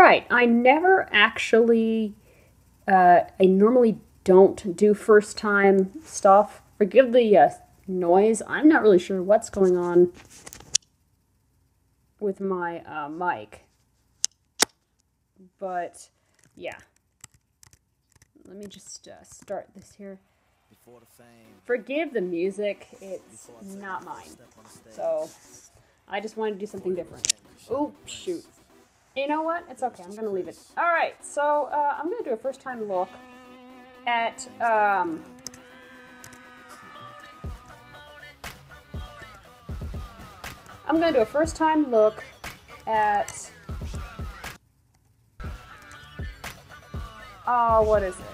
Alright, I never actually, I normally don't do first time stuff. Forgive the noise. I'm not really sure what's going on with my mic. But, yeah. Let me just start this here. Forgive the music. It's not mine. So, I just wanted to do something different. Oh, shoot. You know what? It's okay. I'm going to leave it. Alright, so I'm going to do a first time look at... I'm going to do a first time look at... Oh, what is it?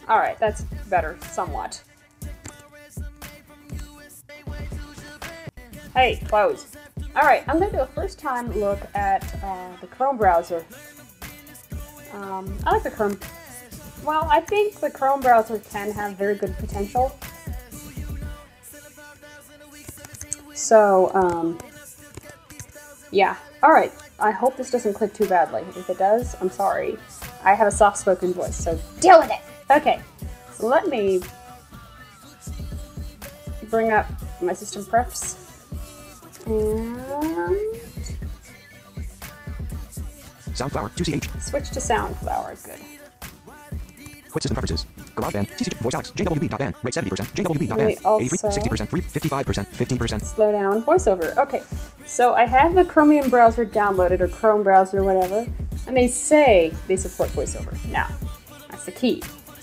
Alright, that's better, somewhat. Hey, close. Alright, I'm going to do a first time look at the Chrome browser. I like the Chrome. Well, I think the Chrome browser can have very good potential. So, yeah. Alright, I hope this doesn't click too badly. If it does, I'm sorry. I have a soft-spoken voice, so deal with it! Okay, so let me bring up my system prefs. And... Soundflower, 2CH. Switch to Soundflower, good. Quick system preferences. GarageBand, TCG, Voice Alex, JWB.band, rate 70%, JWB.band, also 83, 60%, 3, 55%, 15%. Slow down, voiceover. Okay, so I have the Chromium browser downloaded, or Chrome browser, whatever, and they say they support voiceover. Now, that's the key.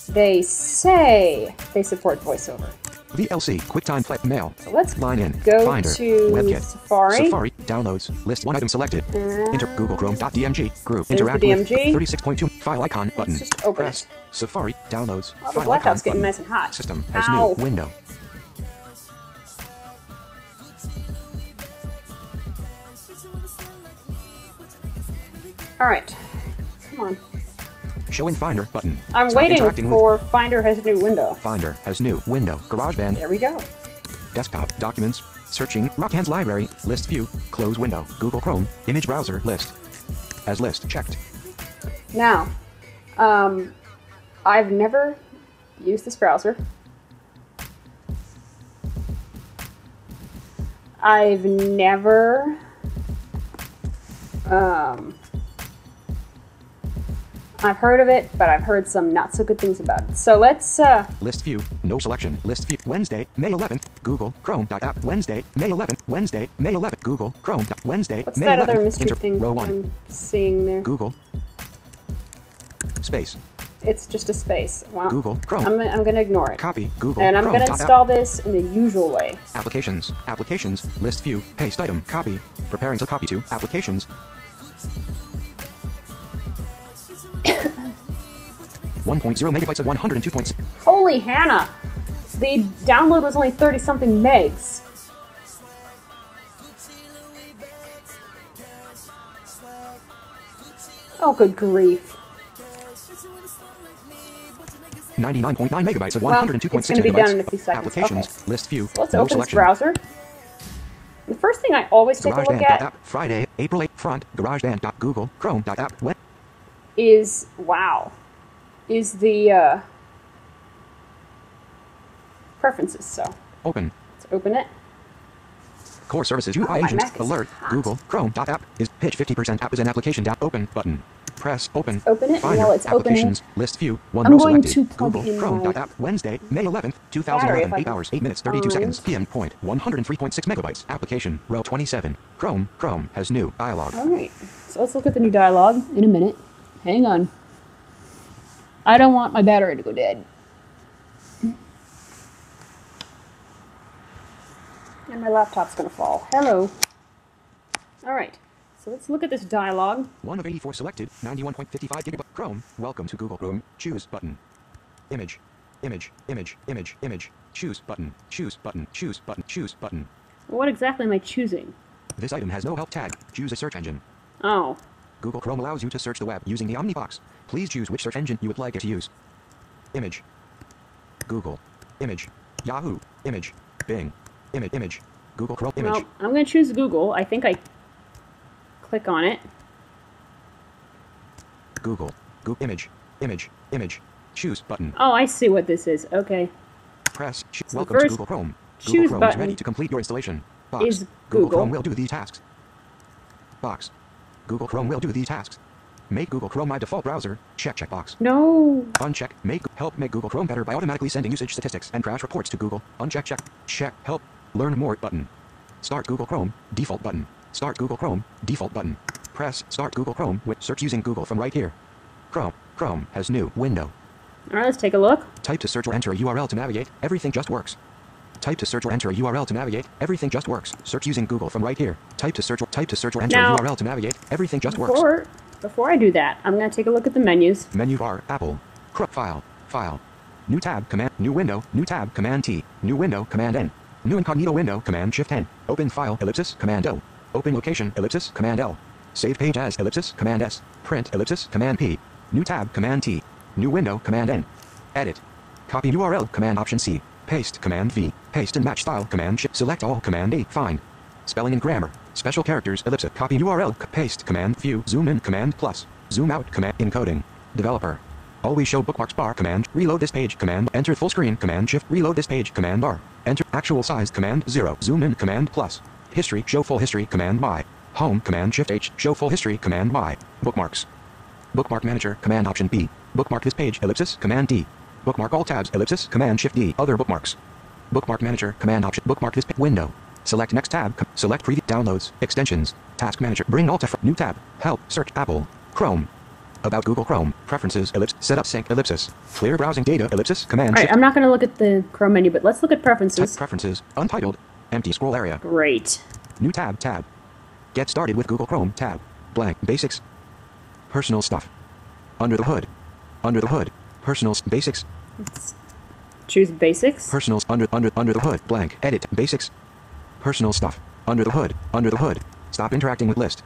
They say they support voiceover. VLC, QuickTime Play, Mail. So let's Line in, go Finder, to WebKit, Safari. Safari, Downloads, List 1 item selected. Enter Google Chrome.dmg, Group, There's Interact the with, DMG. 36.2, File icon, button. Let's just open Press, it. Safari, Downloads, Oh, the File icon, laptop's getting button. nice and hot. System has Ow. new window. Alright, come on. Show in Finder, button. I'm Stop waiting interacting for Finder has a new window. Finder has new window. GarageBand, There we go. Desktop, Documents, Searching, Rockhands Library, List View, Close Window, Google Chrome, Image Browser, List. As list, checked. Now, I've never used this browser. I've never, I've heard of it, but I've heard some not so good things about it. So let's, List View, no selection, List View, Wednesday, May 11th, Google Chrome.app, Wednesday, May 11th, Wednesday, May 11th, Google Chrome, Wednesday, what's May that 11th, other mystery enter, thing row 1, I'm seeing there? Google, space, It's just a space. Wow. Google Chrome, I'm going to ignore it. copy, Google And I'm going to Chrome.app. install this in the usual way. Applications, Applications, List View, Paste Item, Copy, Preparing to copy to, Applications, 1.0 megabytes of 102.6. Holy Hannah! The download was only 30-something megs. Oh, good grief. 99.9 megabytes of Well, 102.6 it's going to be done in a megabytes. few seconds. Applications, Okay. List View, So let's no open this selection. browser. The first thing I always take a look at GarageBand.app, Friday, April 8th, front, GarageBand.google, Chrome.app, web. is, wow, is the preferences. So Open. let's open it. Core services, Oh, UI my agents, Mac is alert, hot. Google, Chrome.app, is pitch 50% app is an application. Open button. Press open. Open it, and Finder, while it's opening, applications, list view, one I'm row going selected. to plug Google, in Chrome.app, Wednesday, May 11th, battery, 2011, if I 8 can hours, 8 minutes, 32 find. seconds, PM point, 103.6 megabytes. Application, row 27. Chrome has new dialog. Alright, so let's look at the new dialogue in a minute. Hang on. I don't want my battery to go dead. And my laptop's gonna fall. Hello. Alright, so let's look at this dialogue. 1 of 84 selected, 91.55 gigabyte. Chrome, welcome to Google Chrome. Choose button. Image. Image. Image. Image. Image. Choose button. Choose button. Choose button. Choose button. What exactly am I choosing? This item has no help tag. Choose a search engine. Oh. Google Chrome allows you to search the web using the Omni box. Please choose which search engine you would like it to use. Image. Google. Image. Yahoo. Image. Bing. Image. Google Chrome. Image. Well, I'm going to choose Google. I think I click on it. Google. Google. Image. Choose button. Oh, I see what this is. Okay. Press. So welcome to Google Chrome. Google choose Chrome button is ready to complete your installation. Box. is Google Google. Chrome will do these tasks. Box. Google Chrome will do these tasks. Make Google Chrome my default browser. Check box. No. Uncheck. Help make Google Chrome better by automatically sending usage statistics and crash reports to Google. Uncheck. Check. Help. Learn more button. Start Google Chrome. Default button. Start Google Chrome. Default button. Press Start Google Chrome with search using Google from right here. Chrome has new window. All right, let's take a look. Type to search or enter a URL to navigate. Everything just works. Type to search or enter a URL to navigate. Everything just works. Search using Google from right here. Type to search or enter now, a URL to navigate. Everything just works. Before I do that, I'm going to take a look at the menus. Menu bar, Apple. File. New tab, Command, new window, new tab, Command T. New window, Command N. New incognito window, Command Shift N. Open file, ellipsis, Command O. Open location, ellipsis, Command L. Save page as, ellipsis, Command S. Print, ellipsis, Command P. New tab, Command T. New window, Command N. Edit. Copy URL, Command Option C. Paste, Command V. Paste and match style, Command Shift. Select all, Command A. Find. Spelling and grammar. Special characters, ellipsis. Copy URL, paste, Command View. Zoom in, Command plus. Zoom out, Command encoding. Developer. Always show bookmarks bar, Command. Reload this page, Command. Enter full screen, Command Shift. Reload this page, Command R. Enter actual size, Command 0. Zoom in, Command plus. History, show full history, Command Y. Home, Command Shift H. Show full history, Command Y. Bookmarks. Bookmark manager, Command Option B. Bookmark this page, ellipsis, Command D. Bookmark all tabs, ellipsis, Command Shift D. Other bookmarks. Bookmark manager, Command Option. Bookmark this window. Select next tab. Select preview. Downloads. Extensions. Task manager. Bring all to new tab. Help. Search Apple. Chrome. About Google Chrome. Preferences. Ellipsis. Setup sync. Ellipsis. Clear browsing data. Ellipsis. Command. All right, I'm not going to look at the Chrome menu, but let's look at preferences. Preferences. Untitled. Empty scroll area. Great. New tab. Get started with Google Chrome. Tab. Blank. Basics. Personal stuff. Under the hood. Personal basics. Let's choose basics. Personals under the hood. Blank. Edit. Basics. Personal stuff. Under the hood. Stop interacting with list.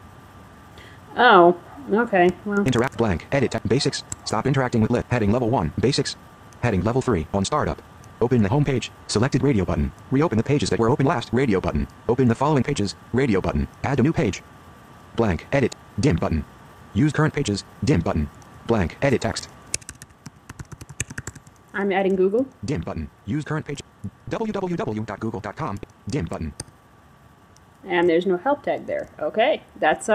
Oh, okay. Well. Interact. Blank. Edit. Basics. Stop interacting with list. Heading level 1. Basics. Heading level 3. On startup. Open the home page. Selected radio button. Reopen the pages that were open last. Radio button. Open the following pages. Radio button. Add a new page. Blank. Edit. Dim button. Use current pages. Dim button. Blank. Edit text. I'm adding Google. Dim button. Use current page. www.google.com. Dim button. And there's no help tag there. Okay, that's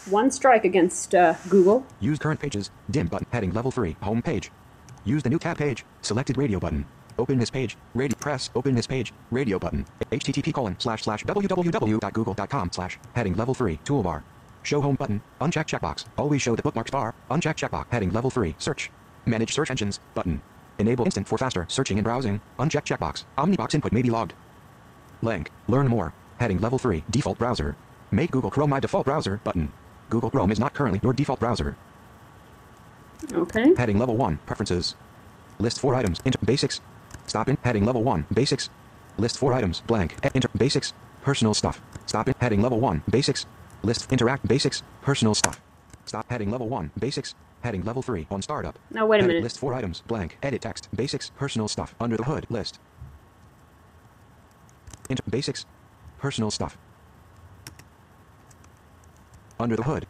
one strike against Google. Use current pages. Dim button. Heading level 3. Home page. Use the new tab page. Selected radio button. Open this page. Radio. Press. Open this page. Radio button. http://www.google.com/ heading level 3. Toolbar. Show home button. Uncheck checkbox. Always show the bookmarks bar. Uncheck checkbox. Heading level 3. Search. Manage search engines button. Enable instant for faster searching and browsing. Uncheck checkbox. Omnibox input may be logged. Link. Learn more. Heading level 3. Default browser. Make Google Chrome my default browser button. Google Chrome is not currently your default browser. Okay. Heading level 1. Preferences. List 4 items. Enter basics. Stop in. Heading level 1. Basics. List 4 items. Blank. Enter basics. Personal stuff. Stop in. Heading level 1. Basics. List. Interact. Basics. Personal stuff. Stop. Heading level 1. Basics. Heading level 3. On startup. Now wait a minute. List 4 items. Blank. Edit text. Basics. Personal stuff. Under the hood. List. Enter basics. Personal stuff. Under the hood.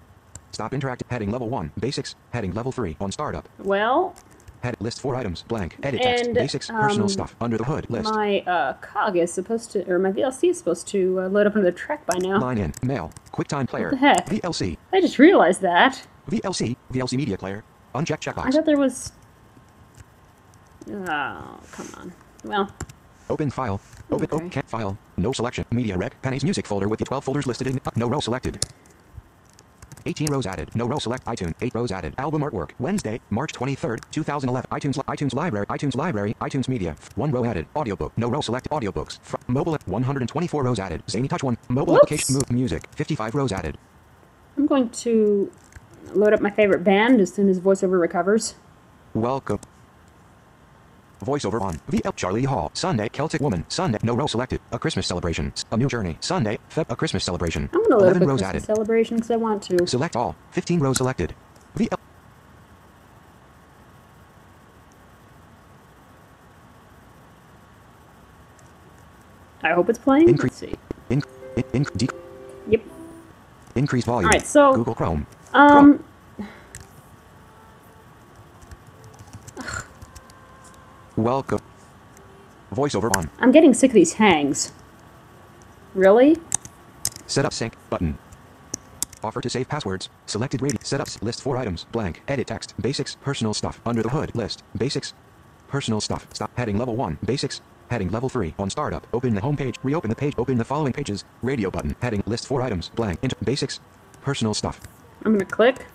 Stop interacting. Heading level 1. Basics. Heading level 3. On startup. Well. Head list 4 items. Blank. Edit text. Basics. Personal stuff. Under the hood. List. My cog is supposed to, or my VLC is supposed to load up into the track by now. Line in. Mail. QuickTime player. What the heck? VLC. I just realized that. VLC media player. Uncheck checkbox. I thought there was. Oh, come on. Well. Open file. Open okay. File. No selection. Media rec. Penny's music folder with the 12 folders listed in. No row selected. 18 rows added. No row select. iTunes. 8 rows added. Album artwork. Wednesday, March 23rd, 2011. iTunes library. iTunes media. 1 row added. Audiobook. No row select. Audiobooks. Mobile. 124 rows added. Zany Touch 1. Mobile application. Move music. 55 rows added. I'm going to load up my favorite band as soon as VoiceOver recovers. Welcome. VoiceOver on. VL Charlie Hall. Sunday. Celtic Woman. Sunday. No row selected. A Christmas celebration. A New Journey. Sunday. A Christmas celebration. I'm going to load up a rows Christmas added. celebration because I want to. Select all. 15 rows selected. VL. I hope it's playing. Let's see. Yep. Increase volume. All right, so Google Chrome. Welcome. Voiceover on. I'm getting sick of these hangs. Really? Set up sync button. Offer to save passwords. Selected radio. Setups. List 4 items. Blank. Edit text. Basics. Personal stuff. Under the hood. List. Basics. Personal stuff. Stop. Heading level 1. Basics. Heading level 3. On startup. Open the home page. Reopen the page. Open the following pages. Radio button. Heading. List 4 items. Blank. Enter. Basics. Personal stuff. I'm gonna click.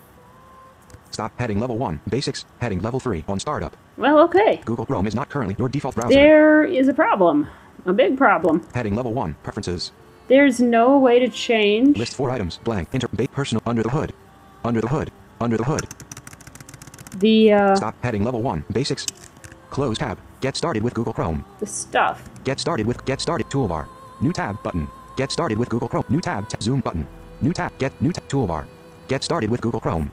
Stop. Heading level 1. Basics. Heading level 3. On startup. Well, okay. Google Chrome is not currently your default browser. There is a problem. A big problem. Heading level 1. Preferences. There's no way to change. List 4 items. Blank. Enter. Personal. Under the hood. Under the hood. Under the hood. Stop. Heading level 1. Basics. Close tab. Get started with Google Chrome. The stuff. Get started with. Get started. Toolbar. New tab button. Get started with Google Chrome. New tab. Zoom button. New tab. Get new tab. Toolbar. Get started with Google Chrome.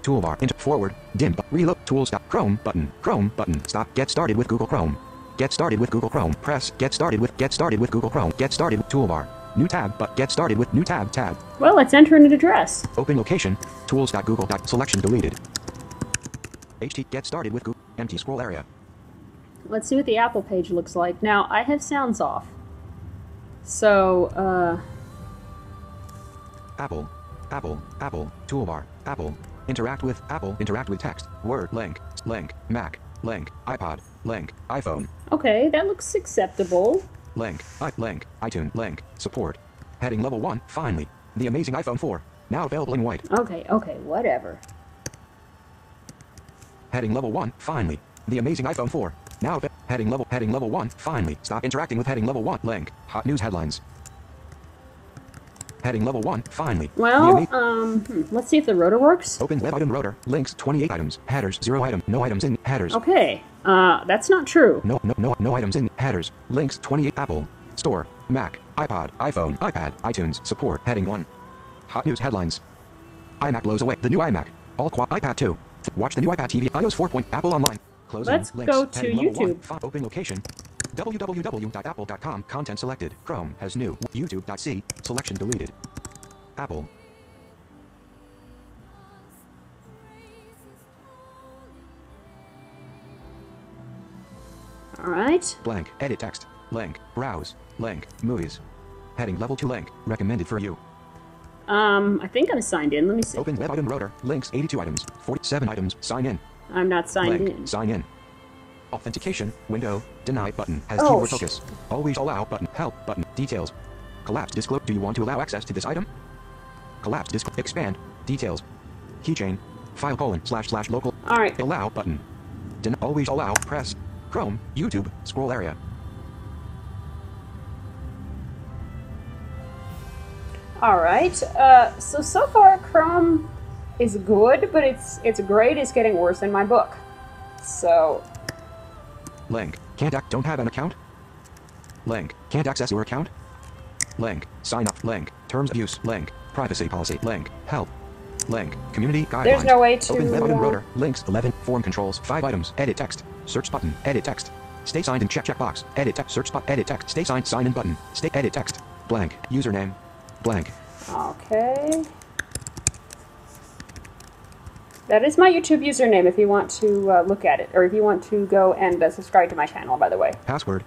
Toolbar. Enter. Forward. Dim. Reload. Tools. Stop. Chrome button. Chrome button. Stop. Get started with Google Chrome. Get started with Google Chrome. Press. Get started with. Get started with Google Chrome. Get started with toolbar. New tab. But get started with new tab. Tab. Well, let's enter in an address. Open location. Tools.google. Selection deleted. HT. Get started with Google. Empty scroll area. Let's see what the Apple page looks like. Now, I have sounds off. So, Apple. Apple. Apple. Toolbar. Apple. Interact with Apple. Interact with text. Word. Link. Link. Mac. Link. iPod. Link. iPhone. Okay, that looks acceptable. Link. Link. iTunes. Link. Support. Heading level 1. Finally. The amazing iPhone 4. Now available in white. Okay, whatever. Heading level 1. Finally. The amazing iPhone 4. Now heading level 1. Finally. Stop interacting with heading level 1. Link. Hot news headlines. Heading level 1. Finally. Well, let's see if the rotor works. Open web item rotor. Links 28 items. Headers 0 item. No items in headers. Okay. That's not true. No items in headers. Links 28. Apple Store. Mac. iPod. iPhone. iPad. iTunes. Support. Heading 1. Hot news headlines. iMac blows away. The new iMac. All iPad 2. Watch the new iPad TV. iOS 4. Apple Online. Closing. Let's links. go to YouTube. Open location. www.apple.com. Content selected. Chrome has new. YouTube.c. Selection deleted. Apple. Alright. Blank. Edit text. Link. Browse. Link. Movies. Heading level 2 link. Recommended for you. I think I'm signed in. Let me see. Open web item rotor. Links 82 items. 47 items. Sign in. I'm not signed Link. in. Sign in. Authentication. Window. Deny button. Has Oh, keyword focus. Always allow button. Help button. Details. Collapse. Disclose. Do you want to allow access to this item? Collapse. Expand. Details. Keychain. File : / local. Alright. Allow button. Always allow. Press. Chrome. YouTube. Scroll area. Alright. So far Chrome is good, but it's great. It's getting worse in my book. So. Link. Don't have an account? Link. Can't access your account? Link. Sign up. Link. Terms of use. Link. Privacy policy. Link. Help. Link. Community guidelines. There's no way to. Open web item rotor. Links 11. Form controls 5 items. Edit text. Search button. Edit text. Stay signed in check box. Edit text. Search button. Edit text. Stay signed. Sign in button. Stay. Edit text. Blank. Username. Blank. Okay. That is my YouTube username if you want to look at it, or if you want to go and subscribe to my channel, by the way. Password.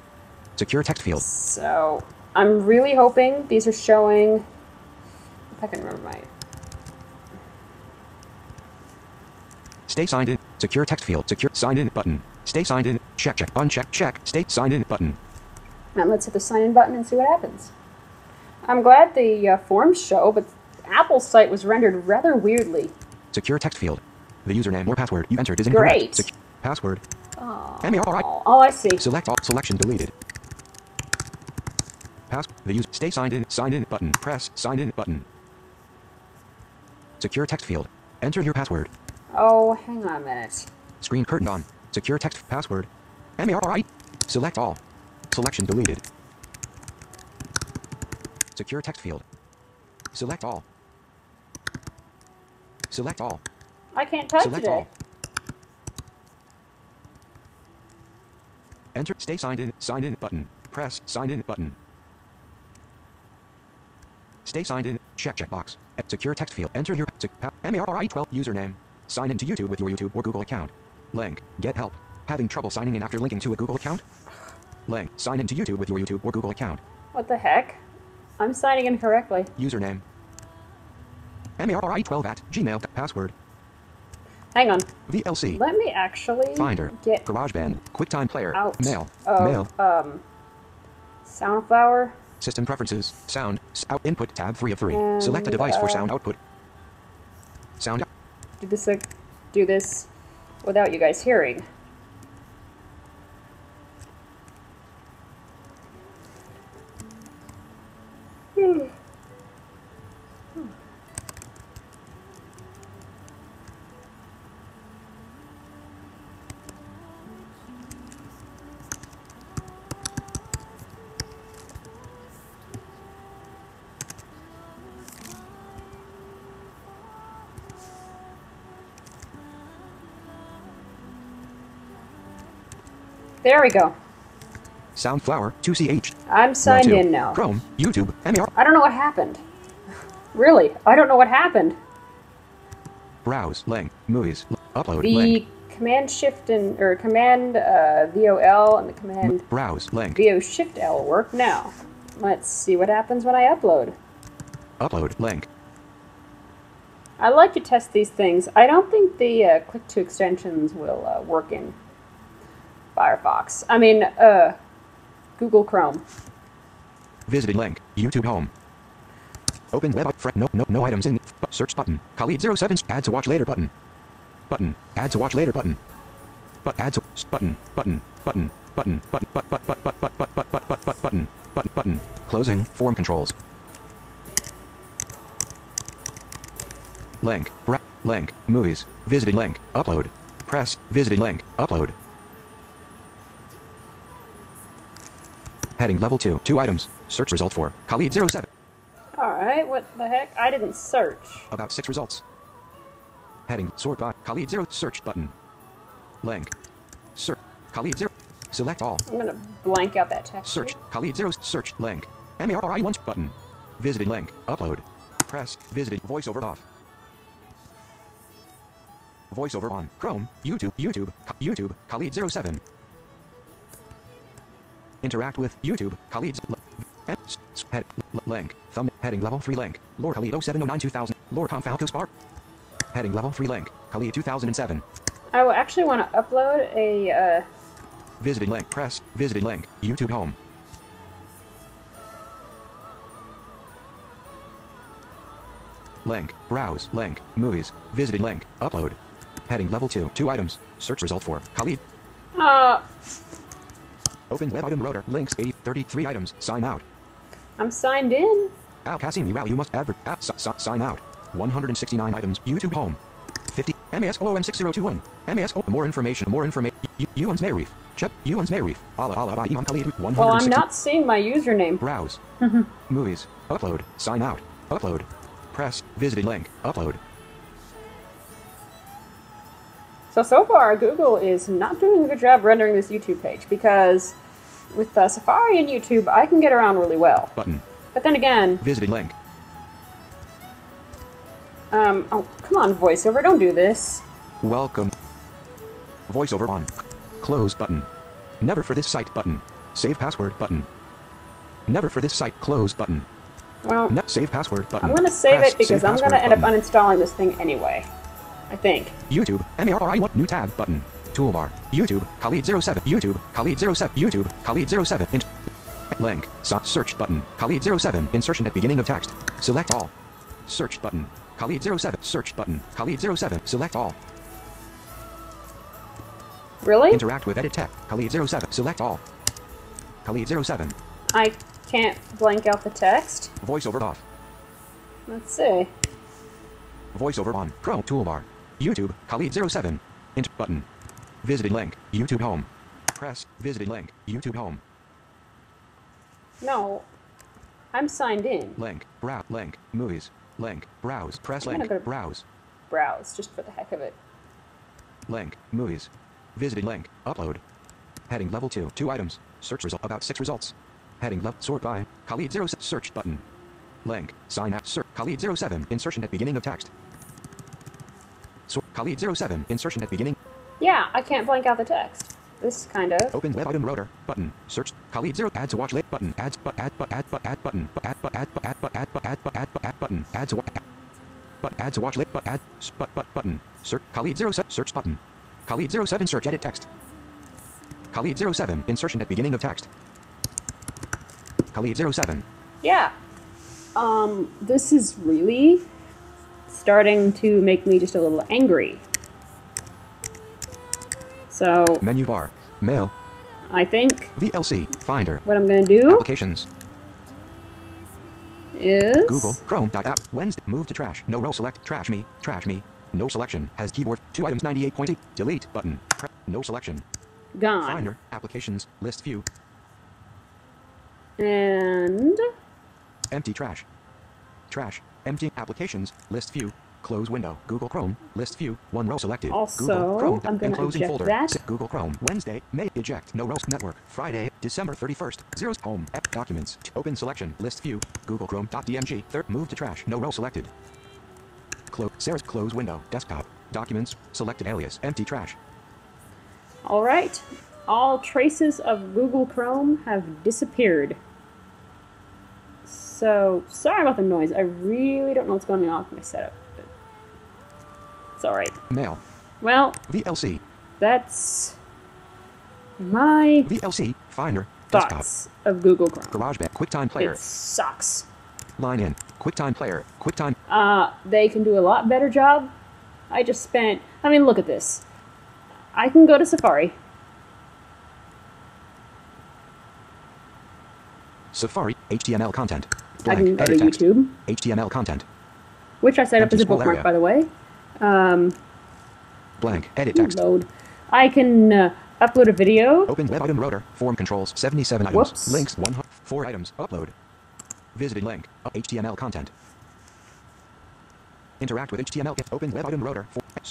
Secure text field. So, I'm really hoping these are showing, if I can remember my... Stay signed in. Secure text field. Secure sign in button. Stay signed in. Check. Uncheck. Check. Stay signed in button. Now let's hit the sign in button and see what happens. I'm glad the forms show, but Apple's site was rendered rather weirdly. Secure text field. The username or password you entered is incorrect. Great. Password. Oh, Alright. oh, I see. Select all. Selection deleted. Stay signed in. Sign in button. Press sign in button. Secure text field. Enter your password. Oh, hang on a minute. Screen curtain on. Secure text password. Alright. Select all. Selection deleted. Secure text field. Select all. Select all. I can't type Select today. all. Enter. Stay signed in. Sign in button. Press sign in button. Stay signed in. Check box. Secure text field. Enter your MARI12 username. Sign into YouTube with your YouTube or Google account. Link. Get help. Having trouble signing in after linking to a Google account? Link. Sign into YouTube with your YouTube or Google account. What the heck? I'm signing in correctly. Username. MARI12 at Gmail. Password. Hang on. VLC. Let me actually Finder. get GarageBand. QuickTime Player. out Mail. of, Mail. Soundflower. System preferences. Sound. Out input tab 3 of 3. And, Select a device for sound output. Sound. Do this without you guys hearing. There we go. Soundflower 2CH. I'm signed in now. Chrome, YouTube, MAR. I don't know what happened. Really, I don't know what happened. Browse, link, movies, upload, The link. command shift and or command VOL and the command Browse, link. VO shift L work now. Let's see what happens when I upload. Upload, link. I like to test these things. I don't think the click to extensions will work in Firefox. I mean, Google Chrome. Visited link. YouTube home. Open web. No items in. Search button. Khalid 07. Add to watch later button. Button. Add to watch later button. But add to button. Button. Button. Button. Button. Button. Button. Closing. Form controls. Link. Link. Movies. Visited link. Upload. Press. Visited link. Upload. Heading level 2. 2 items. Search result for Khalid 07. Alright, what the heck? I didn't search. About 6 results. Heading sort by Khalid 0. Search button. Link. Search. Khalid 0. Select all. I'm gonna blank out that text. Search. Khalid 0. Search. Link. MARI1 button. Visited link. Upload. Press. Visited. Voiceover off. Voiceover on. Chrome. YouTube. Khalid 07. Interact with YouTube. Khalid's head link. Thumb heading level 3 link. Lord Khalid 0709 2000. Lord Tom Falco Spark. Heading level 3 link. Khalid 2007. I will actually want to upload a Visited link. Press. Visited link. YouTube home. Link. Browse. Link. Movies. Visited link. Upload. Heading level 2. 2 items. Search result for Khalid. Open web item rotor. Links 33 items. Sign out. I'm signed in. Al Qassimi. Wow, you must sign out. 169 items. YouTube home. 50. MASOOM6021. MASO. More information. Yuans Marif. Chep. Yuans Marif. Allah by Imam Khalid. 160. Well, I'm not seeing my username. Browse. Movies. Upload. Sign out. Upload. Press. Visited link. Upload. So far, Google is not doing a good job rendering this YouTube page, because with Safari and YouTube, I can get around really well. Button. But then again... Visited link. Oh, come on, VoiceOver, don't do this. Welcome. VoiceOver on. Close button. Never for this site button. Save password button. Never for this site close button. Well, save password button. I'm going to save Press it because save I'm going to end up button. uninstalling this thing anyway. I think. YouTube, MARI1, new tab button. Toolbar. YouTube, Khalid 07. YouTube, Khalid 07. YouTube, Khalid 07. Link. Search button. Khalid 07. Insertion at beginning of text. Select all. Search button. Khalid 07. Search button. Khalid 07. Select all. Really? Interact with edit text. Khalid 07. Select all. Khalid 07. I can't blank out the text. Voiceover off. Let's see. Voiceover on. Chrome toolbar. YouTube, Khalid 07. Int button. Visited link. YouTube home. Press. Visited link. YouTube home. No. I'm signed in. Link. Browse. Link. Movies. Link. Browse. Press I'm link. gonna Browse. Browse, just for the heck of it. Link. Movies. Visited link. Upload. Heading level 2. 2 items. Search result. About 6 results. Heading left. Sort by. Khalid 07. Search button. Link. Sign up. Search. Khalid 07. Insertion at beginning of text. Sort. Khalid 07. Insertion at beginning. Yeah, I can't blank out the text. This kind of. Open web item rotor button. Search. Khalid 0. Add to watch list button. Add button. Add button. Add button. Add button. Add to watch. Add to watch list. Add button. Search. Khalid 07. Search button. Khalid 07. Search edit text. Khalid 07. Insertion at beginning of text. Khalid 07. Yeah. This is really starting to make me just a little angry. So Menu bar. Mail. I think VLC. Finder. what I'm going to do Applications. is Google Chrome. App. Wednesday. Move to trash. No row. Select. Trash me. Trash me. No selection. Has keyboard. 2 items. 98.8. Delete button. No selection. gone. Finder. Applications. List view. And Empty trash. Trash. Empty applications. List view. Close window. Google Chrome. List view. 1 row selected. Also, Google Chrome. I'm gonna Enclosing eject folder. that. Google Chrome. Wednesday. May. Eject. No row. Network. Friday. December 31st. Zeros. Home. App. Documents. Open selection. List view. Google Chrome.dmg. Third. Move to trash. No row selected. Close. Sarah's. Close window. Desktop. Documents. Selected alias. Empty trash. all right, all traces of Google Chrome have disappeared. So sorry about the noise. I really don't know what's going on with my setup. But it's all right. Mail. Well, VLC. that's my VLC. Finder. Desktop. thoughts of Google Chrome. GarageBand. QuickTime Player. It sucks. Line in. QuickTime Player. QuickTime. They can do a lot better job. I mean, look at this. I can go to Safari. Safari. HTML content. I Blank. can go to Edit text. YouTube, HTML content. which I set up Empty as a scroll bookmark, area. by the way. Blank. Edit text. Load. I can upload a video. Open web item rotor. Form controls. 77 items. Whoops. Links. 4 items. Upload. Visited link. HTML content. Interact with HTML. Open web item rotor.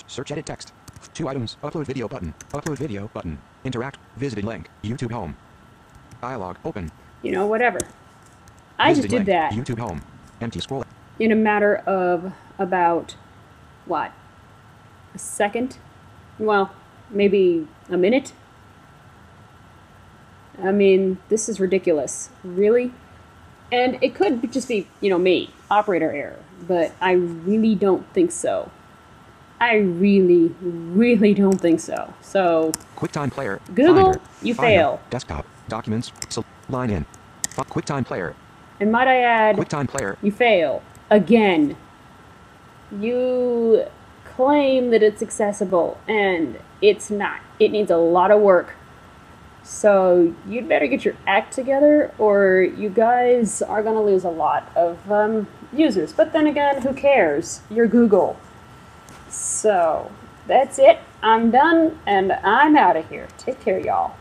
Search edit text. 2 items. Upload video button. Upload video button. Interact. Visited link. YouTube home. Dialog. Open. You know, whatever. I just Visited did link. that YouTube home. Empty scroll. in a matter of about, what, a second? Well, maybe a minute? I mean, this is ridiculous. Really? And it could just be, me, operator error, but I really don't think so. I really, really don't think so. So, QuickTime Player. Google, Finder. you Finder. fail. Desktop. Documents. Line in. QuickTime Player. And might I add, QuickTime Player. you fail. Again. You claim that it's accessible, and it's not. It needs a lot of work. So you'd better get your act together, or you guys are going to lose a lot of users. But then again, who cares? You're Google. So that's it. I'm done, and I'm out of here. Take care, y'all.